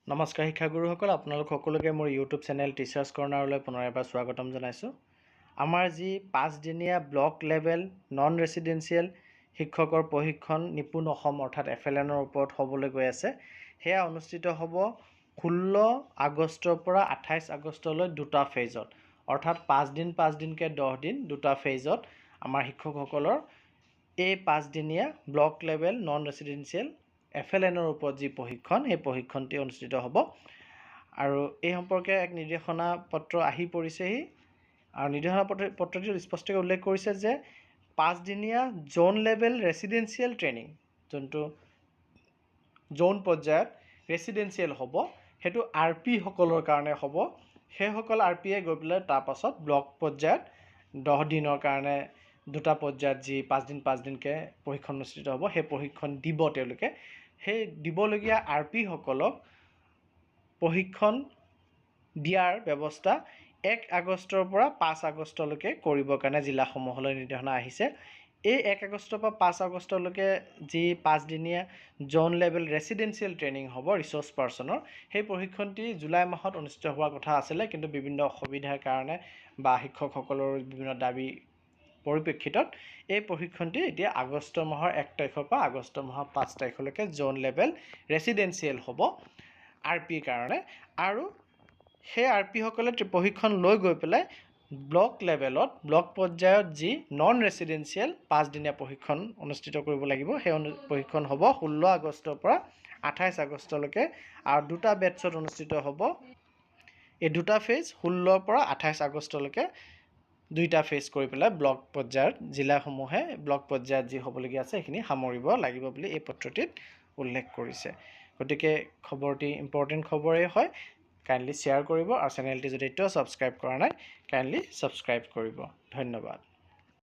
নমস্কাৰ শিক্ষাগুৰুসকল, আপোনালোক সকলোকে মোৰ ইউটিউব চেনেল টিচাৰ্ছ কৰ্ণাৰলৈ পুনৰ এবাৰ স্বাগতম জনাইছোঁ। আমাৰ যি 5 দিনীয়া ব্লক লেভেল নন ৰেচিডেঞ্চিয়েল শিক্ষকৰ প্ৰশিক্ষণ নিপুণ অসম অৰ্থাৎ FLNৰ ওপৰত হ'বলৈ গৈ আছে, সেয়া অনুষ্ঠিত হ'ব 16 আগষ্টৰ পৰা 28 আগষ্টলৈ দুটা ফেজত, অৰ্থাৎ 5 দিনকৈ 10 দিন দুটা ফেজত আমাৰ শিক্ষকসকলৰ এই 5 দিনীয়া ব্লক লেভেল নন ৰেচিডেঞ্চিয়েল FLNৰ ওপৰত যি প্ৰশিক্ষণ, সেই প্ৰশিক্ষণটি অনুষ্ঠিত হ'ব। আৰু এই সম্পৰ্কে এক নিৰ্দেশনা পত্ৰ আহি পৰিছেহি আৰু নিৰ্দেশনা পত্ৰটিত স্পষ্টকৈ উল্লেখ কৰিছে যে 5 দিনীয়া জোন লেভেল ৰেচিডেঞ্চিয়েল ট্ৰেইনিং, যোনটো জোন পৰ্যায়ত ৰেচিডেঞ্চিয়েল হ'ব, সেইটো RP সকলৰ কাৰণে হ'ব। সেইসকল RPয়ে গৈ পেলাই তাৰ পাছত ব্লক পৰ্যায়ত 10 দিনৰ কাৰণে দুটা পৰ্যায়ত যি 5 দিনকৈ প্ৰশিক্ষণ অনুষ্ঠিত হ'ব, সেই প্ৰশিক্ষণ দিব তেওঁলোকে। সেই দিবলগীয়া RP সকলক প্ৰশিক্ষণ দিয়াৰ ব্যৱস্থা 1 আগষ্টৰ পৰা 5 আগষ্টলৈকে কৰিবৰ কাৰণে জিলাসমূহলৈ নিৰ্দেশনা আহিছে। এই 1 আগষ্টৰ পৰা 5 আগষ্টলৈকে যি 5 দিনীয়া জোন লেভেল ৰেচিডেঞ্চিয়েল ট্ৰেইনিং হ'ব ৰিচ'ৰ্চ পাৰ্চনৰ, সেই প্ৰশিক্ষণটি জুলাই মাহত অনুষ্ঠিত হোৱাৰ কথা আছিলে, কিন্তু বিভিন্ন অসুবিধাৰ কাৰণে বা শিক্ষকসকলৰ বিভিন্ন দাবী পৰিপ্ৰেক্ষিতত এই প্ৰশিক্ষণটি এতিয়া আগষ্ট মাহৰ 1 তাৰিখৰ পৰা আগষ্ট মাহৰ 5 তাৰিখলৈকে জোন লেভেল ৰেচিডেঞ্চিয়েল হ'ব RPৰ কাৰণে। আৰু সেই RPসকলে প্ৰশিক্ষণ লৈ গৈ পেলাই ব্লক লেভেলত, ব্লক পৰ্যায়ত যি নন ৰেচিডেঞ্চিয়েল 5 দিনীয়া প্ৰশিক্ষণ অনুষ্ঠিত কৰিব লাগিব, সেই প্ৰশিক্ষণ হ'ব 16 আগষ্টৰ পৰা 28 আগষ্টলৈকে আৰু দুটা বেটছত অনুষ্ঠিত হ'ব। এই দুটা ফেজ 16 পৰা 28 আগষ্টলৈকে দুইটা ফেজ কৰি পেলাই ব্লক পৰ্যায়ত জিলাসমূহে ব্লক পৰ্যায়ত যি হ'বলগীয়া আছে সেইখিনি সামৰিব লাগিব বুলি এই পত্ৰটিত উল্লেখ কৰিছে। গতিকে খবৰটি ইম্পৰ্টেণ্ট খবৰেই হয়, কাইণ্ডলি শ্বেয়াৰ কৰিব আৰু চেনেলটি যদি এতিয়াও ছাবস্ক্ৰাইব কৰা নাই কাইণ্ডলি ছাবস্ক্ৰাইব কৰিব। ধন্যবাদ।